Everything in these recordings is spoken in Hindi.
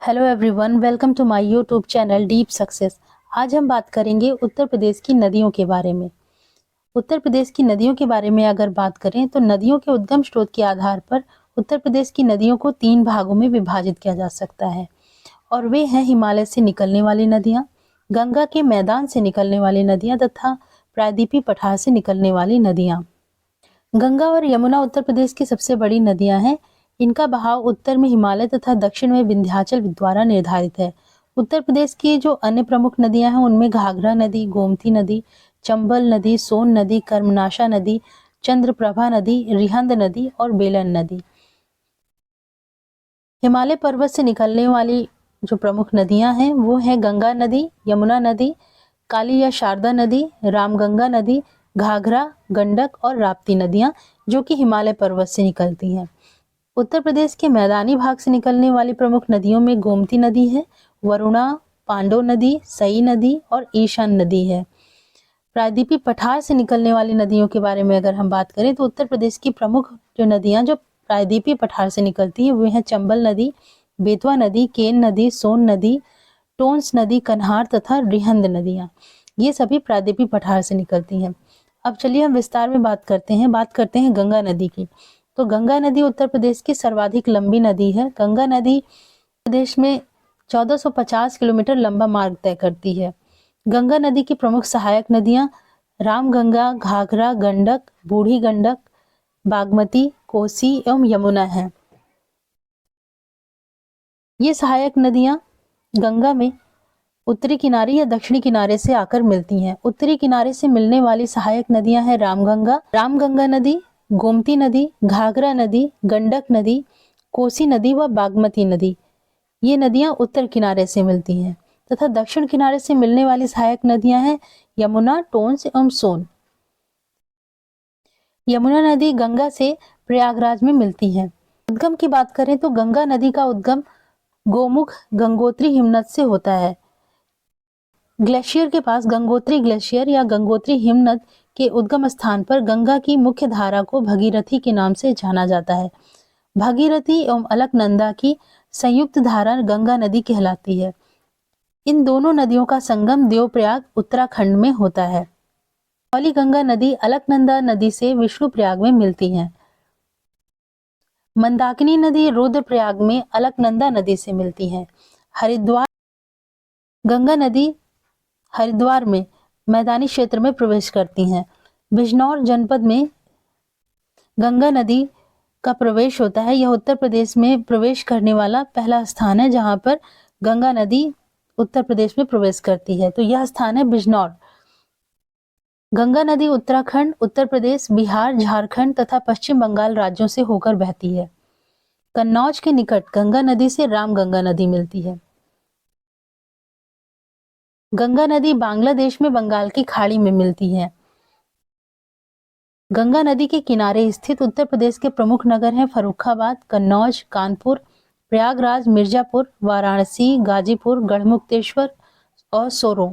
Hello everyone, welcome to my YouTube channel deep success. आज हम बात करेंगे उत्तर प्रदेश की नदियों के बारे में। उत्तर प्रदेश की नदियों के बारे में अगर बात करें तो नदियों के उद्गम स्रोत के आधार पर उत्तर प्रदेश की नदियों को 3 भागों में विभाजित किया जा सकता है और वे हैं हिमालय से निकलने वाली नदियाँ, गंगा के मैदान से निकलने वाली नदियाँ तथा प्रायद्वीपीय पठार से निकलने वाली नदियाँ। गंगा और यमुना उत्तर प्रदेश की सबसे बड़ी नदियां हैं। इनका बहाव उत्तर में हिमालय तथा दक्षिण में विंध्याचल द्वारा निर्धारित है। उत्तर प्रदेश की जो अन्य प्रमुख नदियां हैं उनमें घाघरा नदी, गोमती नदी, चंबल नदी, सोन नदी, कर्मनाशा नदी, चंद्रप्रभा नदी, रिहंद नदी और बेलन नदी। हिमालय पर्वत से निकलने वाली जो प्रमुख नदियां हैं वो है गंगा नदी, यमुना नदी, काली या शारदा नदी, रामगंगा नदी, घाघरा, गंडक और राप्ती नदियां जो कि हिमालय पर्वत से निकलती हैं। उत्तर प्रदेश के मैदानी भाग से निकलने वाली प्रमुख नदियों में गोमती नदी है, वरुणा, पांडव नदी, सई नदी और ईशान नदी है। प्रायद्वीपीय पठार से निकलने वाली नदियों के बारे में अगर हम बात करें तो उत्तर प्रदेश की प्रमुख जो नदियां जो प्रायद्वीपीय पठार से निकलती हैं वे हैं चंबल नदी, बेतवा नदी, केन नदी, सोन नदी, टोंस नदी, कन्हार तथा रिहंद नदियां। ये सभी प्रायद्वीपीय पठार से निकलती हैं। अब चलिए हम विस्तार में बात करते हैं गंगा नदी की। तो गंगा नदी उत्तर प्रदेश की सर्वाधिक लंबी नदी है। गंगा नदी प्रदेश में 1450 किलोमीटर लंबा मार्ग तय करती है। गंगा नदी की प्रमुख सहायक नदियां रामगंगा, घाघरा, गंडक, बूढ़ी गंडक, बागमती, कोसी एवं यमुना हैं। ये सहायक नदियां गंगा में उत्तरी किनारे या दक्षिणी किनारे से आकर मिलती हैं। उत्तरी किनारे से मिलने वाली सहायक नदियां हैं रामगंगा नदी, गोमती नदी, घाघरा नदी, गंडक नदी, कोसी नदी व बागमती नदी। ये नदियां उत्तर किनारे से मिलती हैं तथा दक्षिण किनारे से मिलने वाली सहायक नदियां हैं यमुना, टोंस एवं सोन। यमुना नदी गंगा से प्रयागराज में मिलती है। उद्गम की बात करें तो गंगा नदी का उद्गम गोमुख गंगोत्री हिमनद से होता है। ग्लेशियर के पास गंगोत्री ग्लेशियर या गंगोत्री हिमनद के उद्गम स्थान पर गंगा की मुख्य धारा को भगीरथी के नाम से जाना जाता है। भगीरथी एवं अलकनंदा की संयुक्त धारा गंगा नदी कहलाती है। इन दोनों नदियों का संगम देवप्रयाग उत्तराखंड में होता है। धौली गंगा नदी अलकनंदा नदी से विष्णुप्रयाग में मिलती है। मंदाकिनी नदी रुद्रप्रयाग में अलकनंदा नदी से मिलती है। हरिद्वार गंगा नदी हरिद्वार में मैदानी क्षेत्र में प्रवेश करती हैं। बिजनौर जनपद में गंगा नदी का प्रवेश होता है। यह उत्तर प्रदेश में प्रवेश करने वाला पहला स्थान है जहां पर गंगा नदी उत्तर प्रदेश में प्रवेश करती है। तो यह स्थान है बिजनौर। गंगा नदी उत्तराखंड, उत्तर प्रदेश, बिहार, झारखंड तथा पश्चिम बंगाल राज्यों से होकर बहती है। कन्नौज के निकट गंगा नदी से रामगंगा नदी मिलती है। गंगा नदी बांग्लादेश में बंगाल की खाड़ी में मिलती है। गंगा नदी के किनारे स्थित उत्तर प्रदेश के प्रमुख नगर हैं फर्रुखाबाद, कन्नौज, कानपुर, प्रयागराज, मिर्जापुर, वाराणसी, गाजीपुर, गढ़मुक्तेश्वर और सोरो।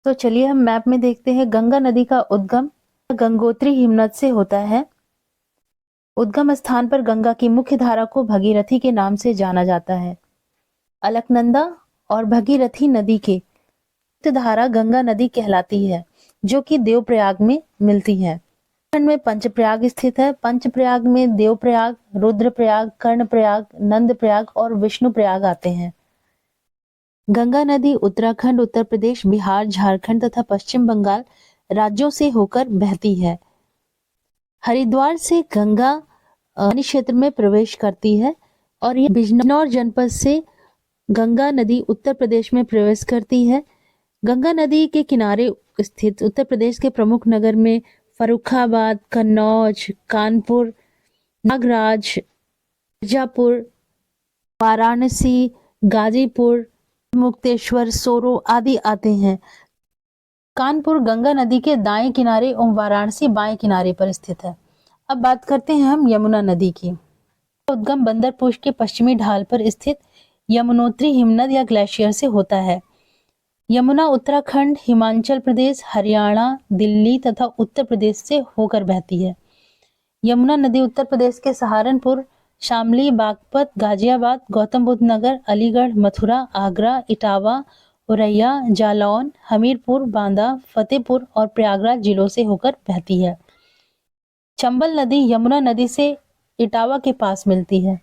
तो चलिए हम मैप में देखते हैं। गंगा नदी का उद्गम गंगोत्री हिमनद से होता है। उद्गम स्थान पर गंगा की मुख्य धारा को भगीरथी के नाम से जाना जाता है। अलकनंदा और भगीरथी नदी के धारा गंगा नदी कहलाती है जो कि देवप्रयाग में मिलती है। उत्तराखंड में पंचप्रयाग स्थित है। पंचप्रयाग में देवप्रयाग, रुद्रप्रयाग, कर्णप्रयाग, नंदप्रयाग और विष्णुप्रयाग आते हैं। गंगा नदी उत्तराखंड, उत्तर प्रदेश, बिहार, झारखंड तथा पश्चिम बंगाल राज्यों से होकर बहती है। हरिद्वार से गंगा क्षेत्र में प्रवेश करती है और ये बिजनौर जनपद से गंगा नदी उत्तर प्रदेश में प्रवेश करती है। गंगा नदी के किनारे स्थित उत्तर प्रदेश के प्रमुख नगर में फर्रुखाबाद, कन्नौज, कानपुर, प्रयागराज, मिर्जापुर, वाराणसी, गाजीपुर, मुक्तेश्वर, सोरो आदि आते हैं। कानपुर गंगा नदी के दाएं किनारे और वाराणसी बाएं किनारे पर स्थित है। अब बात करते हैं हम यमुना नदी की। उद्गम बंदरपुर के पश्चिमी ढाल पर स्थित यमुनोत्री हिमनद या ग्लेशियर से होता है। यमुना उत्तराखंड, हिमाचल प्रदेश, हरियाणा, दिल्ली तथा उत्तर प्रदेश से होकर बहती है। यमुना नदी उत्तर प्रदेश के सहारनपुर शामली, बागपत, गाजियाबाद, गौतम बुद्ध नगर, अलीगढ़, मथुरा, आगरा, इटावा, औरैया, जालौन, हमीरपुर, बांदा, फतेहपुर और प्रयागराज जिलों से होकर बहती है। चंबल नदी यमुना नदी से इटावा के पास मिलती है।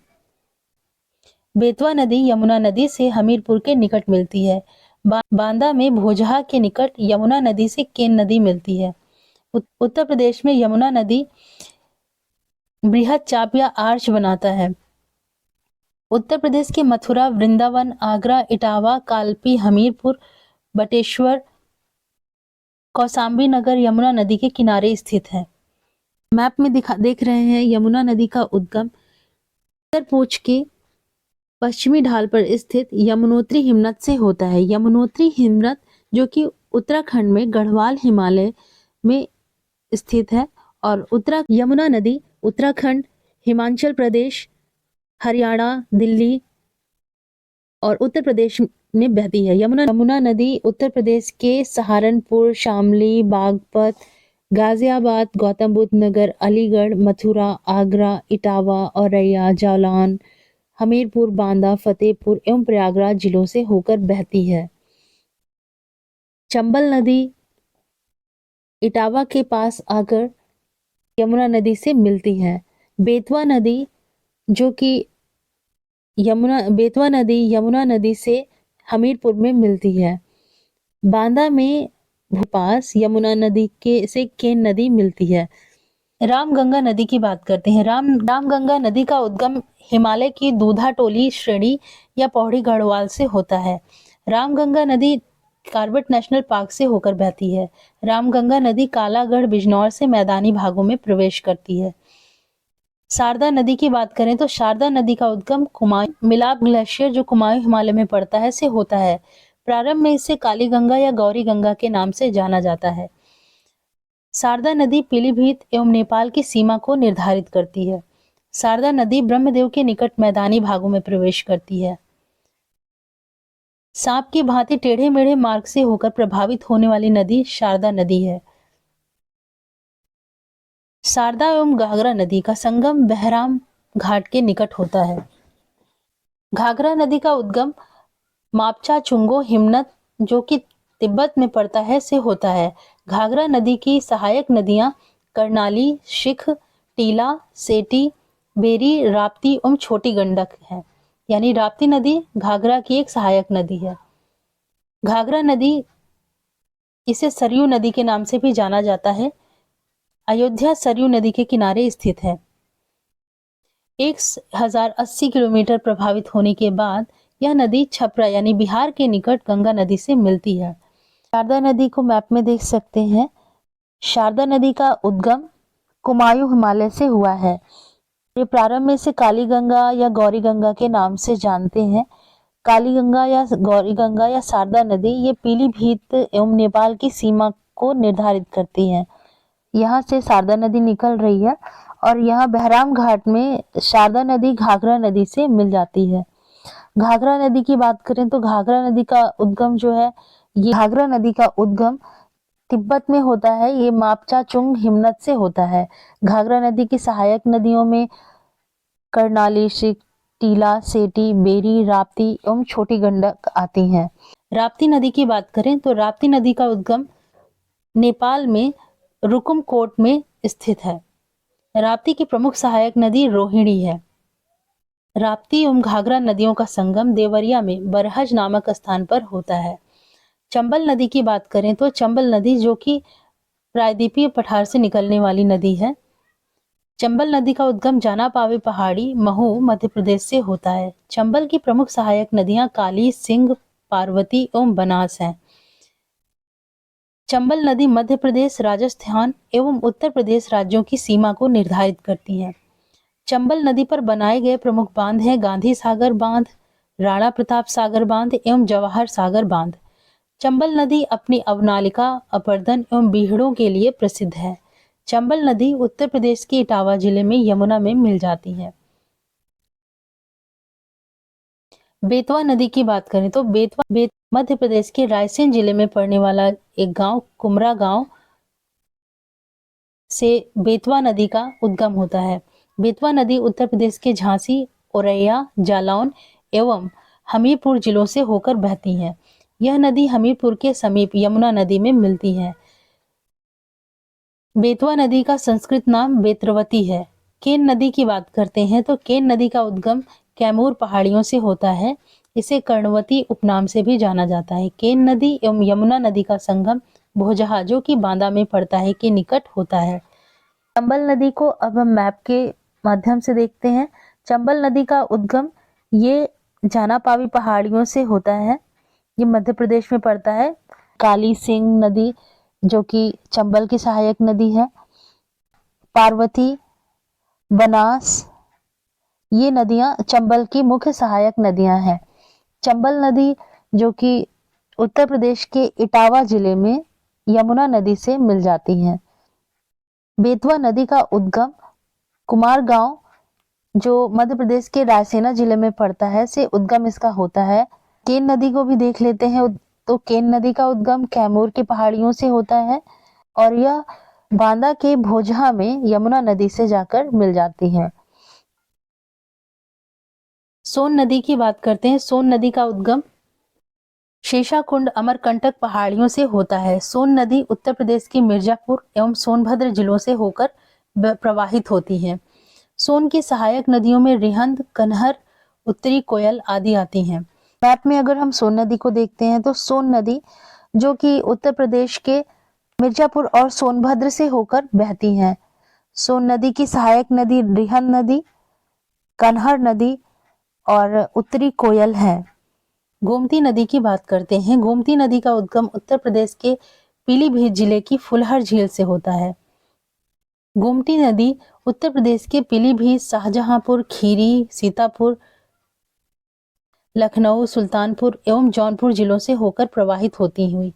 बेतवा नदी यमुना नदी से हमीरपुर के निकट मिलती है। बांदा में भोजहा के निकट यमुना नदी से केन नदी मिलती है। उत्तर प्रदेश में यमुना नदी बृहद चाप या आर्च बनाता है। उत्तर प्रदेश के मथुरा, वृंदावन, आगरा, इटावा, कालपी, हमीरपुर, बटेश्वर, कौसाम्बी नगर यमुना नदी के किनारे स्थित है। मैप में देख रहे हैं यमुना नदी का उद्गम उत्तर पूछ के पश्चिमी ढाल पर स्थित यमुनोत्री हिमनद से होता है। यमुनोत्री हिमनद जो कि उत्तराखंड में गढ़वाल हिमालय में स्थित है और यमुना नदी उत्तराखंड, हिमाचल प्रदेश, हरियाणा, दिल्ली और उत्तर प्रदेश में बहती है। यमुना नदी उत्तर प्रदेश के सहारनपुर, शामली, बागपत, गाजियाबाद, गौतम बुद्ध नगर, अलीगढ़, मथुरा, आगरा, इटावा, औरैया, जालौन, हमीरपुर, बांदा, फतेहपुर एवं प्रयागराज जिलों से होकर बहती है। चंबल नदी इटावा के पास आकर यमुना नदी से मिलती है। बेतवा नदी जो कि यमुना नदी से हमीरपुर में मिलती है। बांदा में पास यमुना नदी से केन नदी मिलती है। रामगंगा नदी की बात करते हैं। रामगंगा नदी का उद्गम हिमालय की दूधा टोली श्रेणी या पौड़ी गढ़वाल से होता है। रामगंगा नदी कार्बेट नेशनल पार्क से होकर बहती है। रामगंगा नदी कालागढ़, बिजनौर से मैदानी भागों में प्रवेश करती है। शारदा नदी की बात करें तो शारदा नदी का उद्गम कुमायूं मिलाप ग्लेशियर जो कुमायूं हिमालय में पड़ता है से होता है। प्रारंभ में इसे काली गंगा या गौरी गंगा के नाम से जाना जाता है। शारदा नदी पीलीभीत एवं नेपाल की सीमा को निर्धारित करती है। शारदा नदी ब्रह्मदेव के निकट मैदानी भागों में प्रवेश करती है। सांप की भांति टेढ़े मेढ़े मार्ग से होकर प्रभावित होने वाली नदी शारदा नदी है। शारदा एवं घाघरा नदी का संगम बहराम घाट के निकट होता है। घाघरा नदी का उद्गम मापचा चुंगो हिमनद जो कि तिब्बत में पड़ता है से होता है। घाघरा नदी की सहायक नदियां कर्णाली, शिख, टीला, सेटी, बेरी, राप्ती एवं छोटी गंडक है। यानी राप्ती नदी घाघरा की एक सहायक नदी है। घाघरा नदी इसे सरयू नदी के नाम से भी जाना जाता है। अयोध्या सरयू नदी के किनारे स्थित है। 1080 किलोमीटर प्रभावित होने के बाद यह नदी छपरा यानी बिहार के निकट गंगा नदी से मिलती है। शारदा नदी को मैप में देख सकते हैं। शारदा नदी का उद्गम कुमायूं हिमालय से हुआ है। ये प्रारंभ में इसे काली गंगा या गौरी गंगा के नाम से जानते हैं। काली गंगा या गौरी गंगा या शारदा नदी ये पीलीभीत एवं नेपाल की सीमा को निर्धारित करती है। यहाँ से शारदा नदी निकल रही है और यहाँ बहराम घाट में शारदा नदी घाघरा नदी से मिल जाती है। घाघरा नदी की बात करें तो घाघरा नदी का उद्गम जो है ये घाघरा नदी का उद्गम तिब्बत में होता है। ये मापचा चुंग हिमनद से होता है। घाघरा नदी की सहायक नदियों में कर्णाली, शिख, टीला, सेटी, बेरी, राप्ती एवं छोटी गंडक आती हैं। राप्ती नदी की बात करें तो राप्ती नदी का उद्गम नेपाल में रुकुमकोट में स्थित है। राप्ती की प्रमुख सहायक नदी रोहिणी है। राप्ती एवं घाघरा नदियों का संगम देवरिया में बरहज नामक स्थान पर होता है। चंबल नदी की बात करें तो चंबल नदी जो कि प्रायद्वीपीय पठार से निकलने वाली नदी है। चंबल नदी का उद्गम जाना पावे पहाड़ी, महू, मध्य प्रदेश से होता है। चंबल की प्रमुख सहायक नदियां काली, सिंह, पार्वती एवं बनास हैं। चंबल नदी मध्य प्रदेश, राजस्थान एवं उत्तर प्रदेश राज्यों की सीमा को निर्धारित करती है। चंबल नदी पर बनाए गए प्रमुख बांध हैं गांधी सागर बांध, राणा प्रताप सागर बांध एवं जवाहर सागर बांध। चंबल नदी अपनी अवनालिका, अपरदन एवं बीहड़ों के लिए प्रसिद्ध है। चंबल नदी उत्तर प्रदेश के इटावा जिले में यमुना में मिल जाती है। बेतवा नदी की बात करें तो बेतवा मध्य प्रदेश के रायसेन जिले में पड़ने वाला एक गांव कुमरा गांव से बेतवा नदी का उद्गम होता है। बेतवा नदी उत्तर प्रदेश के झांसी, औरैया, जालौन एवं हमीरपुर जिलों से होकर बहती है। यह नदी हमीरपुर के समीप यमुना नदी में मिलती है। बेतवा नदी का संस्कृत नाम बेत्रवती है। केन नदी की बात करते हैं तो केन नदी का उद्गम कैमूर पहाड़ियों से होता है। इसे कर्णवती उपनाम से भी जाना जाता है। केन नदी एवं यमुना नदी का संगम भोजहा, जो कि बांदा में पड़ता है, के निकट होता है। चंबल नदी को अब हम मैप के माध्यम से देखते हैं। चंबल नदी का उद्गम ये जानापावी पहाड़ियों से होता है। ये मध्य प्रदेश में पड़ता है। काली सिंह नदी, जो कि चंबल की सहायक नदी है, पार्वती, बनास, ये नदियां चंबल की मुख्य सहायक नदियां हैं। चंबल नदी जो कि उत्तर प्रदेश के इटावा जिले में यमुना नदी से मिल जाती है। बेतवा नदी का उद्गम कुमारगांव, जो मध्य प्रदेश के रायसेना जिले में पड़ता है, से उद्गम इसका होता है। केन नदी को भी देख लेते हैं तो केन नदी का उद्गम कैमूर की पहाड़ियों से होता है और यह बांदा के भोजहा में यमुना नदी से जाकर मिल जाती है। सोन नदी की बात करते हैं। सोन नदी का उद्गम शेषाकुंड अमरकंटक पहाड़ियों से होता है। सोन नदी उत्तर प्रदेश के मिर्जापुर एवं सोनभद्र जिलों से होकर प्रवाहित होती है। सोन की सहायक नदियों में रिहंद, कन्हर, उत्तरी कोयल आदि आती हैं। मैप में अगर हम सोन नदी को देखते हैं तो सोन नदी जो कि उत्तर प्रदेश के मिर्जापुर और सोनभद्र से होकर बहती है। सोन नदी की सहायक नदी रिहंद नदी, कन्हर नदी और उत्तरी कोयल है। गोमती नदी की बात करते हैं। गोमती नदी का उद्गम उत्तर प्रदेश के पीलीभीत जिले की फुलहर झील से होता है। गोमती नदी उत्तर प्रदेश के पीलीभीत, शाहजहांपुर, खीरी, सीतापुर, लखनऊ, सुल्तानपुर एवं जौनपुर जिलों से होकर प्रवाहित होती हुई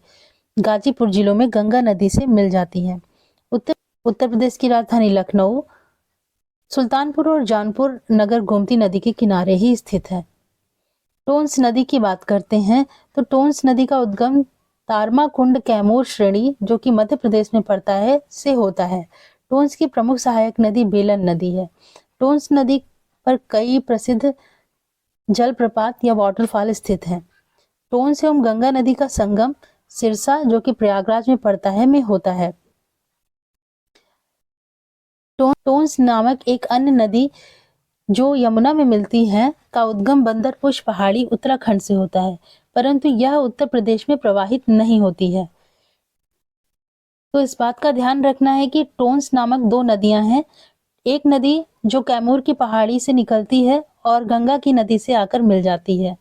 गाजीपुर जिलों में गंगा नदी से मिल जाती है। उत्तर प्रदेश की राजधानी लखनऊ, सुल्तानपुर और जौनपुर नगर गोमती नदी के किनारे ही स्थित है। टोंस नदी की बात करते हैं तो टोंस नदी का उद्गम तारमा कुंड कैमूर श्रेणी, जो कि मध्य प्रदेश में पड़ता है, से होता है। टोंस की प्रमुख सहायक नदी बेलन नदी है। टोंस नदी पर कई प्रसिद्ध जलप्रपात या वाटरफॉल स्थित हैं। टोंस एवं गंगा नदी का संगम सिरसा, जो कि प्रयागराज में पड़ता है, में होता है। टोंस नामक एक अन्य नदी जो यमुना में मिलती है का उद्गम बंदरपुश पहाड़ी उत्तराखंड से होता है, परंतु यह उत्तर प्रदेश में प्रवाहित नहीं होती है। तो इस बात का ध्यान रखना है कि टोंस नामक दो नदियां हैं। एक नदी जो कैमूर की पहाड़ी से निकलती है और गंगा की नदी से आकर मिल जाती है।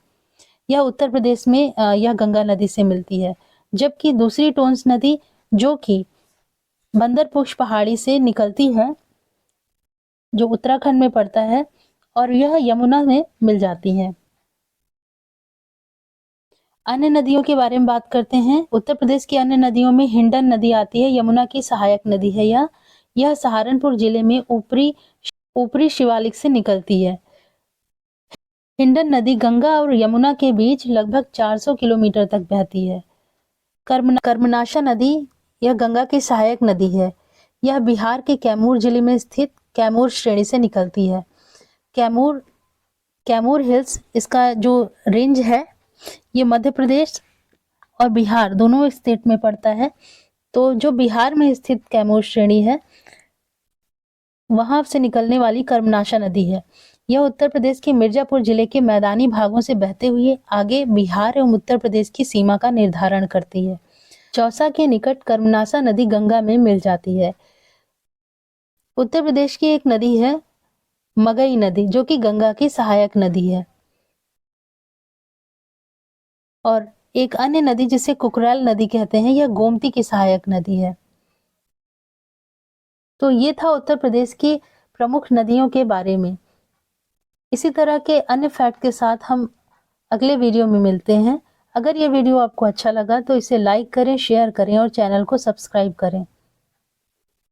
यह उत्तर प्रदेश में यह गंगा नदी से मिलती है, जबकि दूसरी टोंस नदी जो कि बंदरपुश पहाड़ी से निकलती है, जो उत्तराखंड में पड़ता है, और यह यमुना में मिल जाती है। अन्य नदियों के बारे में बात करते हैं। उत्तर प्रदेश की अन्य नदियों में हिंडन नदी आती है, यमुना की सहायक नदी है। यह सहारनपुर जिले में ऊपरी शिवालिक से निकलती है। हिंडन नदी गंगा और यमुना के बीच लगभग 400 किलोमीटर तक बहती है। कर्मनाशा नदी यह गंगा की सहायक नदी है। यह बिहार के कैमूर जिले में स्थित कैमूर श्रेणी से निकलती है। कैमूर हिल्स, इसका जो रेंज है, ये मध्य प्रदेश और बिहार दोनों स्टेट में पड़ता है। तो जो बिहार में स्थित कैमूर श्रेणी है, वहां से निकलने वाली कर्मनाशा नदी है। यह उत्तर प्रदेश के मिर्जापुर जिले के मैदानी भागों से बहते हुए आगे बिहार एवं उत्तर प्रदेश की सीमा का निर्धारण करती है। चौसा के निकट कर्मनाशा नदी गंगा में मिल जाती है। उत्तर प्रदेश की एक नदी है मगई नदी, जो कि गंगा की सहायक नदी है। और एक अन्य नदी जिसे कुकराल नदी कहते हैं, यह गोमती की सहायक नदी है। तो ये था उत्तर प्रदेश की प्रमुख नदियों के बारे में। इसी तरह के अन्य फैक्ट के साथ हम अगले वीडियो में मिलते हैं। अगर ये वीडियो आपको अच्छा लगा तो इसे लाइक करें, शेयर करें और चैनल को सब्सक्राइब करें।